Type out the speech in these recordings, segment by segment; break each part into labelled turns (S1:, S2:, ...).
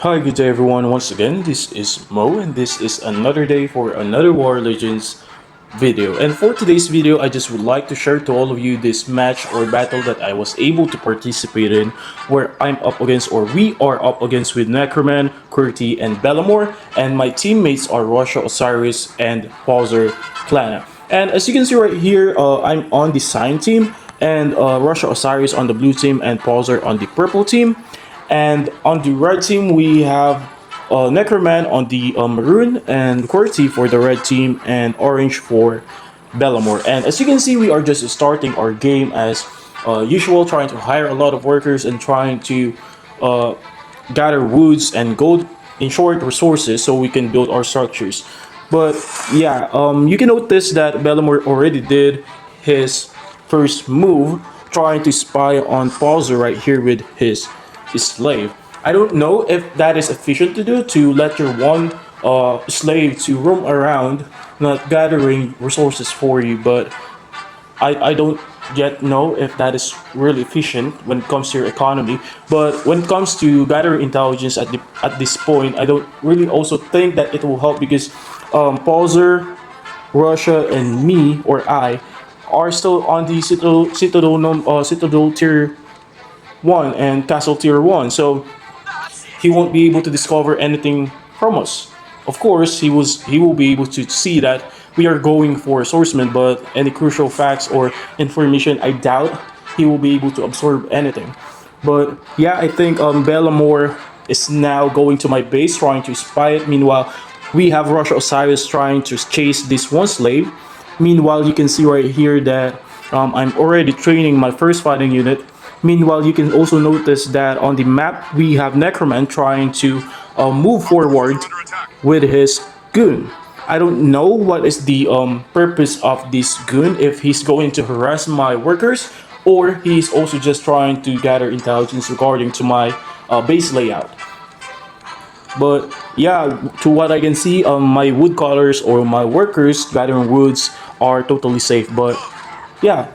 S1: Hi, good day everyone. Once again, this is Mo, and this is another day for another War Legends video. And for today's video, I just would like to share to all of you this match or battle that I was able to participate in, where I'm up against, or we are up against, with Necroman, Kurti, and Bellamore, and my teammates are Russia, Osiris, and Pauser Klana. And as you can see right here, I'm on the Sign team, and Russia Osiris on the blue team, and Pauser on the purple team. And on the red team, we have Necroman on the maroon, and QWERTY for the red team, and orange for Bellamore. And as you can see, we are just starting our game as usual, trying to hire a lot of workers and trying to uh, gather woods and gold, in short, resources, so we can build our structures. But yeah, you can notice that Bellamore already did his first move, trying to spy on Pauser right here with his slave. I don't know if that is efficient to do, to let your one slave to roam around, not gathering resources for you, but I don't yet know if that is really efficient when it comes to your economy. But when it comes to gathering intelligence at this point, I don't really also think that it will help, because Pauser, Russia, and me, or I, are still on the Citadel tier 1 and Castle tier 1. So he won't be able to discover anything from us. Of course, he will be able to see that we are going for swordsman, but any crucial facts or information, I doubt he will be able to absorb anything. But yeah, I think Bellamore is now going to my base, trying to spy it. Meanwhile, we have Russia Osiris trying to chase this one slave. Meanwhile, you can see right here that I'm already training my first fighting unit. Meanwhile, you can also notice that on the map, we have Necroman trying to move forward with his goon. I don't know what is the purpose of this goon, if he's going to harass my workers, or he's also just trying to gather intelligence regarding to my base layout. But yeah, to what I can see, my woodcutters or my workers gathering woods are totally safe. But yeah,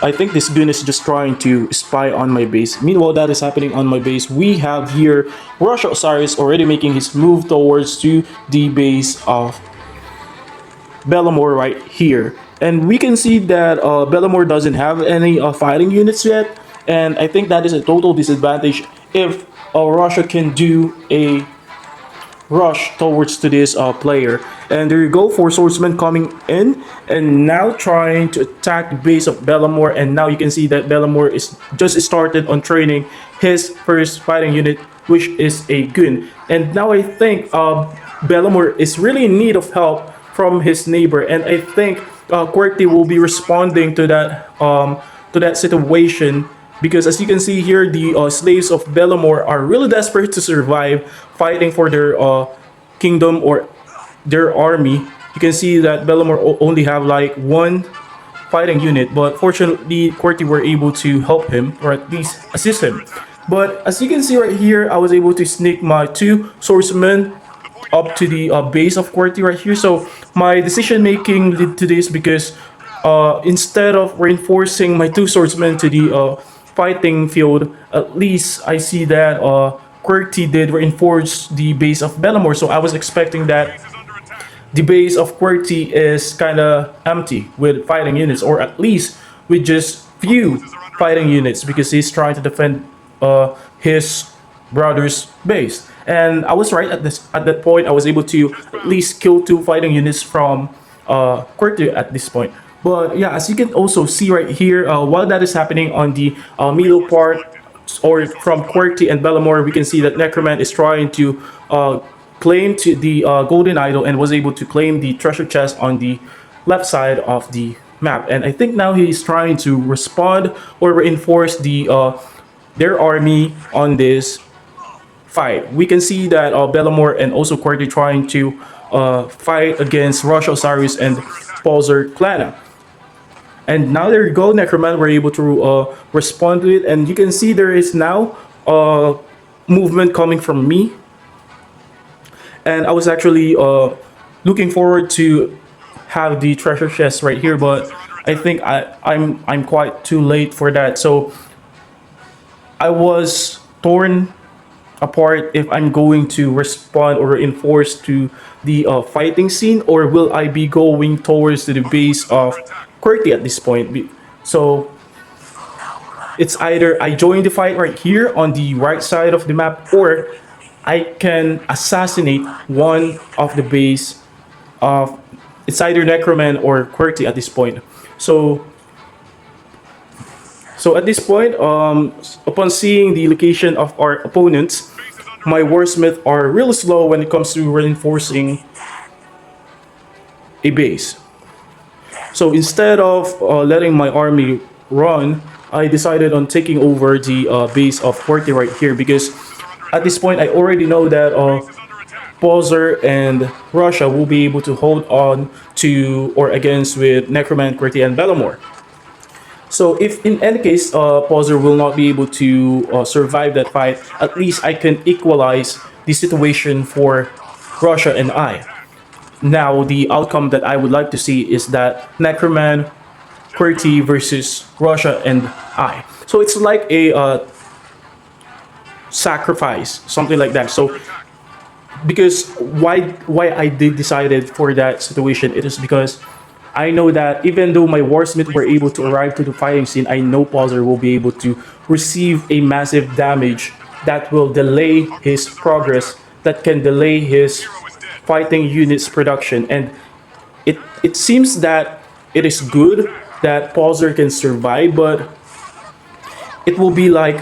S1: I think this goon is just trying to spy on my base. Meanwhile, that is happening on my base. We have here Russia Osiris already making his move towards to the base of Bellamore right here. And we can see that Bellamore doesn't have any fighting units yet. And I think that is a total disadvantage if Russia can do a rush towards to this player. And there you go, four swordsmen coming in and now trying to attack the base of Bellamore. And now you can see that Bellamore is just started on training his first fighting unit, which is a goon. And now I think Bellamore is really in need of help from his neighbor, and I think QWERTY will be responding to that situation, because as you can see here, the slaves of Bellamore are really desperate to survive, fighting for their kingdom or their army. You can see that Bellamore only have like one fighting unit, but fortunately QWERTY were able to help him, or at least assist him. But as you can see right here, I was able to sneak my two swordsmen up to the base of QWERTY right here. So my decision making led to this, because instead of reinforcing my two swordsmen to the fighting field, at least I see that QWERTY did reinforce the base of Bellamore. So I was expecting that the base of QWERTY is kind of empty with fighting units, or at least with just few fighting units, because he's trying to defend his brother's base. And I was right at that point. I was able to at least kill two fighting units from QWERTY at this point. But yeah, as you can also see right here, while that is happening on the middle part, or from QWERTY and Bellamore, we can see that Necroman is trying to claim to the golden idol, and was able to claim the treasure chest on the left side of the map. And I think now he's trying to respond or reinforce their army on this fight. We can see that Bellamore and also QWERTY trying to fight against Russia Osiris and Pauser Klana. And now there you go, Necroman were able to respond to it, and you can see there is now movement coming from me. And I was actually looking forward to have the treasure chest right here, but I think I'm quite too late for that. So I was torn apart if I'm going to respond or reinforce to the fighting scene, or will I be going towards to the base of QWERTY at this point. So it's either I join the fight right here on the right side of the map, or I can assassinate one of the base of, it's either Necroman or QWERTY at this point. So at this point, upon seeing the location of our opponents, my warsmith are really slow when it comes to reinforcing a base. So instead of letting my army run, I decided on taking over the base of QWERTY right here, because at this point I already know that Bowser and Russia will be able to hold on to or against with Necroman, QWERTY, and Bellamore. So if in any case Bowser will not be able to survive that fight, at least I can equalize the situation for Russia and I. Now the outcome that I would like to see is that Necroman, QWERTY versus Russia and I. So it's like a sacrifice, something like that. So because why I did decided for that situation, it is because I know that even though my warsmith were able to arrive to the fighting scene, I know Bowser will be able to receive a massive damage that will delay his progress, that can delay his fighting units production. And it seems that it is good that Bowser can survive, but it will be like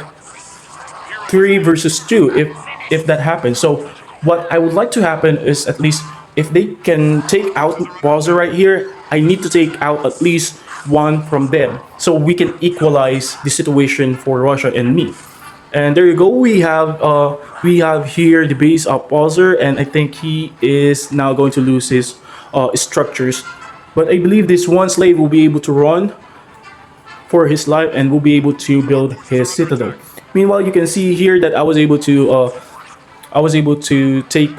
S1: 3 versus 2 if that happens. So what I would like to happen is, at least if they can take out Bowser right here, I need to take out at least one from them, so we can equalize the situation for Russia and me. And there you go. We have here the base of Bowser, and I think he is now going to lose his structures. But I believe this one slave will be able to run for his life and will be able to build his citadel. Meanwhile, you can see here that I was able to take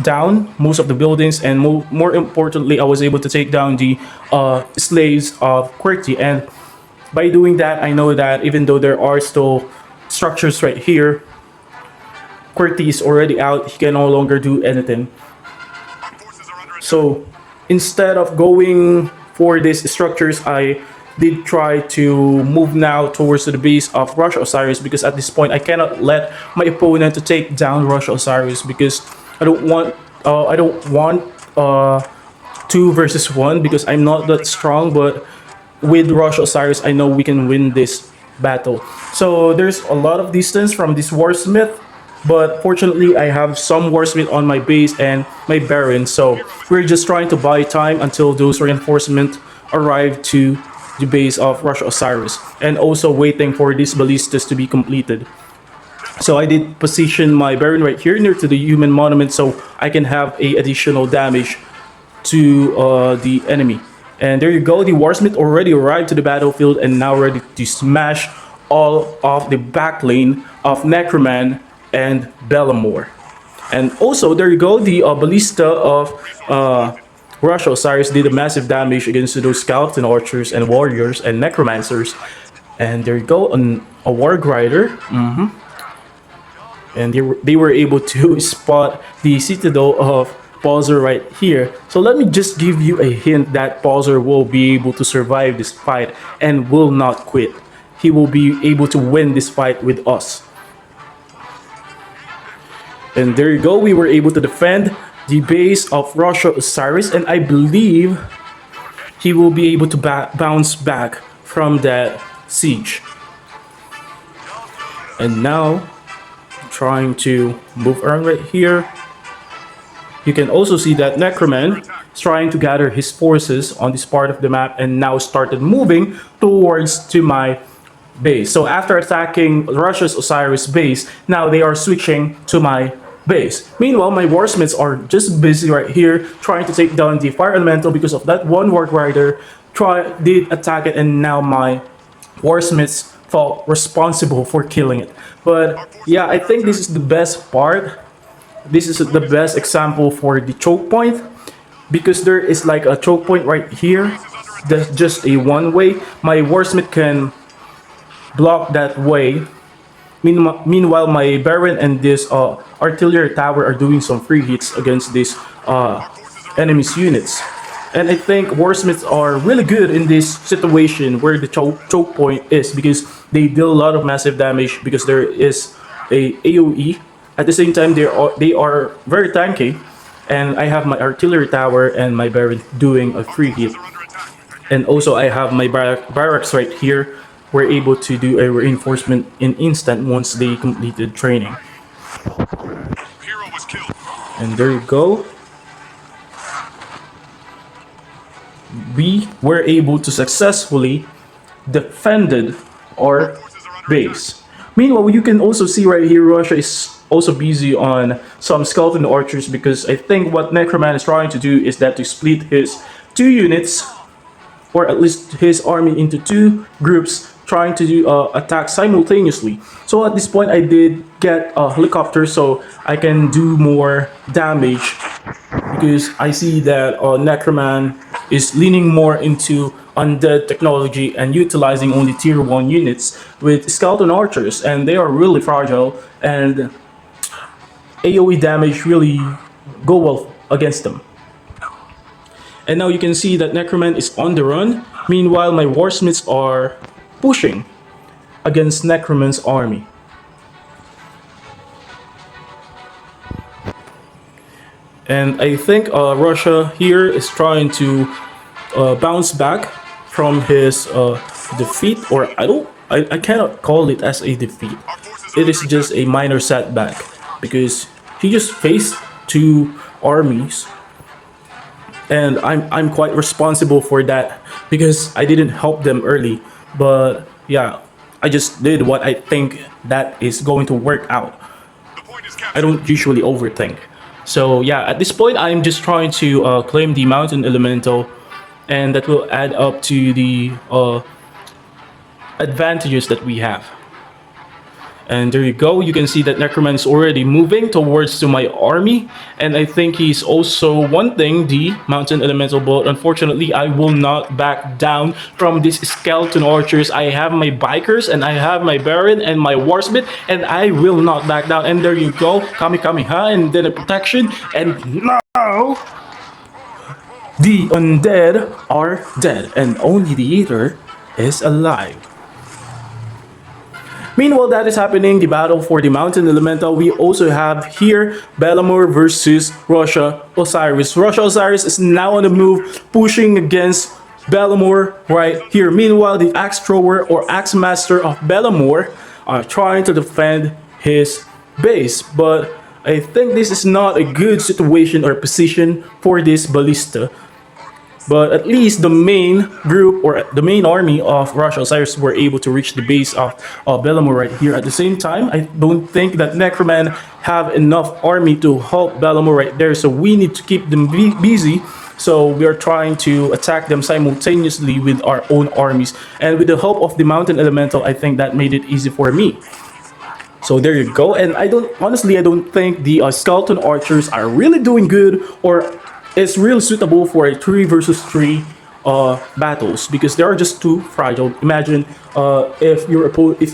S1: down most of the buildings, and more importantly, I was able to take down the slaves of QWERTY. And by doing that, I know that even though there are still structures right here, QWERTY is already out. He can no longer do anything. So instead of going for these structures, I did try to move now towards the base of Rush Osiris, because at this point I cannot let my opponent to take down Rush Osiris, because I don't want 2 versus 1, because I'm not that strong. But with Rush Osiris, I know we can win this battle. So there's a lot of distance from this warsmith, but fortunately I have some warsmith on my base and my baron, so we're just trying to buy time until those reinforcements arrive to the base of Rush Osiris, and also waiting for these ballistas to be completed. So I did position my baron right here near to the human monument, so I can have a additional damage to the enemy. And there you go, the warsmith already arrived to the battlefield and now ready to smash all of the back lane of Necroman and Bellamore. And also there you go, the ballista of Rush Osiris did a massive damage against those skeleton archers and warriors and necromancers. And there you go, a warg rider. And they were able to spot the citadel of Bowser right here. So let me just give you a hint that Bowser will be able to survive this fight and will not quit. He will be able to win this fight with us. And there you go, we were able to defend the base of Rush Osiris, and I believe he will be able to bounce back from that siege. And now trying to move around right here. You can also see that Necroman is trying to gather his forces on this part of the map and now started moving towards to my base. So after attacking Russia's Osiris base, now they are switching to my base. Meanwhile, my warsmiths are just busy right here trying to take down the fire elemental, because of that one warg rider did attack it, and now my warsmiths felt responsible for killing it. But yeah, I think this is the best part. This is the best example for the choke point, because there is like a choke point right here. That's just a one way. My warsmith can block that way Meanwhile, my Baron and this artillery tower are doing some free hits against these enemy's units. And I think warsmiths are really good in this situation where the choke point is, because they deal a lot of massive damage because there is a AoE. At the same time, they are very tanky, and I have my artillery tower and my Baron doing a free hit. And also I have my barracks right here. We're able to do a reinforcement in instant once they completed training. And there you go. We were able to successfully defended our base. Meanwhile, you can also see right here, Russia is also busy on some skeleton archers, because I think what Necroman is trying to do is that to split his two units, or at least his army, into two groups, trying to do attack simultaneously. So at this point, I did get a helicopter so I can do more damage, because I see that Necroman is leaning more into undead technology and utilizing only tier 1 units with skeleton archers, and they are really fragile, and AoE damage really go well against them. And now you can see that Necroman is on the run. Meanwhile, my warsmiths are pushing against Necroman's army. And I think Russia here is trying to bounce back from his defeat, or I cannot call it as a defeat. It is just a minor setback, because he just faced two armies, and I'm quite responsible for that because I didn't help them early. But yeah, I just did what I think that is going to work out. I don't usually overthink. So yeah, at this point, I'm just trying to claim the mountain elemental, and that will add up to the advantages that we have. And there you go, you can see that Necroman is already moving towards to my army, and I think he's also wanting the mountain elemental, but unfortunately I will not back down from these skeleton archers. I have my bikers, and I have my Baron and my warsmith, and I will not back down. And there you go, Kami Kamiha, and then a protection, and now the undead are dead, and only the Eater is alive. Meanwhile, that is happening, the battle for the Mountain Elemental. We also have here Bellamore versus Russia Osiris. Russia Osiris is now on the move, pushing against Bellamore right here. Meanwhile, the Axe Thrower or Axe Master of Bellamore are trying to defend his base. But I think this is not a good situation or position for this ballista. But at least the main group, or the main army of Russia Osiris, were able to reach the base of Bellamore right here. At the same time, I don't think that Necroman have enough army to help Bellamore right there, so we need to keep them busy. So we are trying to attack them simultaneously with our own armies, and with the help of the Mountain Elemental, I think that made it easy for me. So there you go. And I don't think the skeleton archers are really doing good, or it's really suitable for a 3 versus 3 battles, because they are just too fragile. Imagine if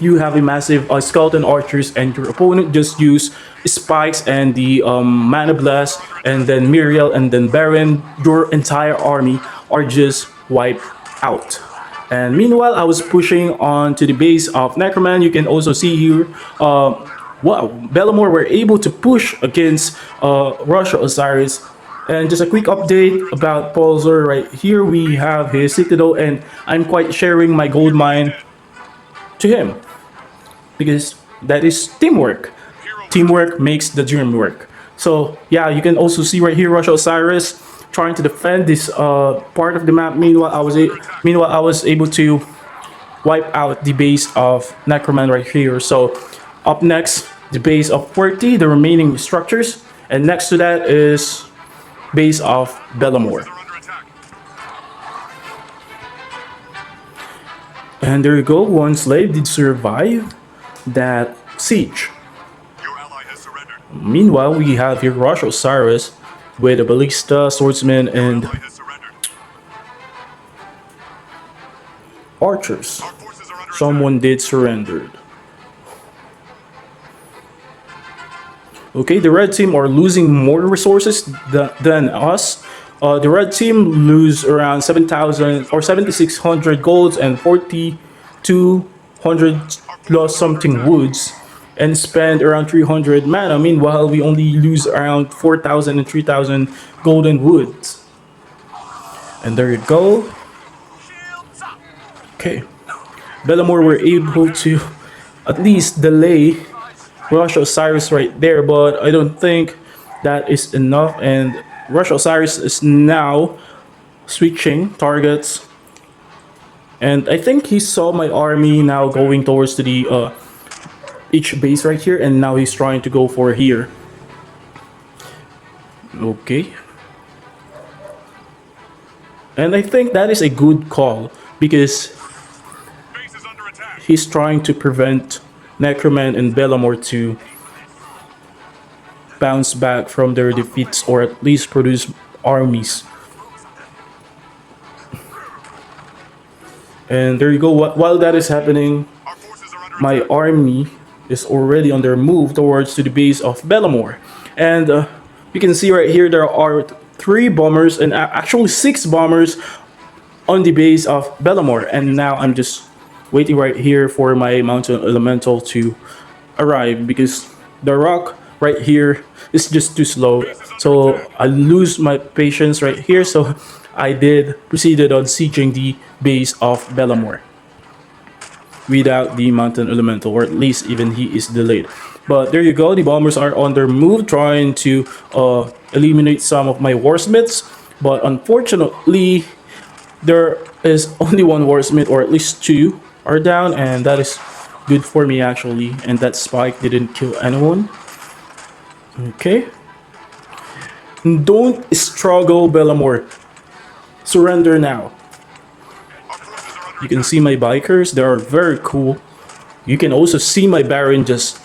S1: you have a massive skeleton archers, and your opponent just use spikes and the mana blast, and then Miriel, and then Baron, your entire army are just wiped out. And meanwhile, I was pushing on to the base of Necroman. You can also see here, wow, Bellamore were able to push against Russia Osiris. And just a quick update about Pulsar. Right here we have his Citadel, and I'm quite sharing my gold mine to him, because that is teamwork. Teamwork makes the dream work. So yeah, you can also see right here Russia Osiris trying to defend this part of the map. Meanwhile, I was able to wipe out the base of Necroman right here. So up next, the base of 40, the remaining structures, and next to that is base of Bellamore. And there you go, one slave did survive that siege. Meanwhile, we have here Russia Osiris with a ballista, swordsman, and archers. Someone did surrender. Okay, the red team are losing more resources than us. The red team lose around 7,000 or 7,600 golds and 4,200 plus something woods, and spend around 300 mana. Meanwhile, we only lose around 4,000 and 3,000 golden woods. And there you go. Okay, Bellamore were able to at least delay Rush Osiris right there, but I don't think that is enough. And Rush Osiris is now switching targets, and I think he saw my army now going towards to the each base right here, and now he's trying to go for here. Okay, and I think that is a good call because he's trying to prevent Necroman and Bellamore to bounce back from their defeats or at least produce armies. And there you go. While that is happening, my army is already on their move towards to the base of Bellamore. And you can see right here there are 3 bombers and actually 6 bombers on the base of Bellamore. And now I'm just waiting right here for my mountain elemental to arrive because the rock right here is just too slow. So I lose my patience right here. So I proceeded on sieging the base of Bellamore without the mountain elemental, or at least even he is delayed. But there you go, the bombers are on their move trying to eliminate some of my warsmiths, but unfortunately there is only one warsmith, or at least 2 are down, and that is good for me actually, and that spike didn't kill anyone. Okay, don't struggle, Bellamore, surrender now. You can see my bikers, they are very cool. You can also see my Baron just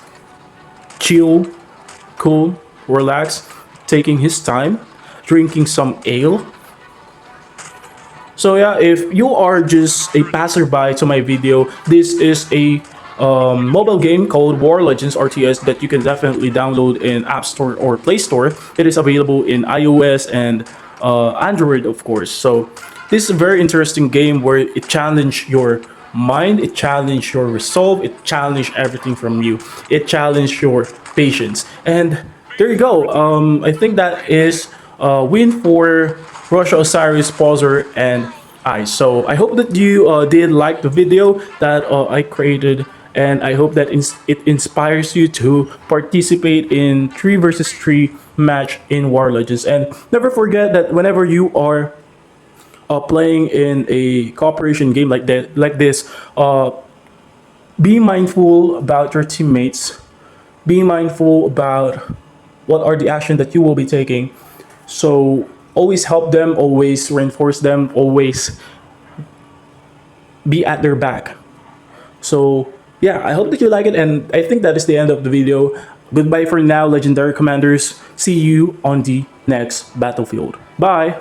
S1: chill, cool, relax, taking his time, drinking some ale. So yeah, if you are just a passerby to my video, this is a mobile game called War Legends RTS that you can definitely download in App Store or Play Store. It is available in iOS and Android, of course. So this is a very interesting game where it challenges your mind, it challenges your resolve, it challenges everything from you, it challenges your patience. And there you go. I think that is a win for Russia, Osiris, Pauser, and I. So I hope that you did like the video that I created, and I hope that it inspires you to participate in 3 versus 3 match in War Legends. And never forget that whenever you are playing in a cooperation game like this, be mindful about your teammates. Be mindful about what are the action that you will be taking. So always help them, always reinforce them, always be at their back. So yeah, I hope that you like it, and I think that is the end of the video. Goodbye for now, legendary commanders. See you on the next battlefield. Bye.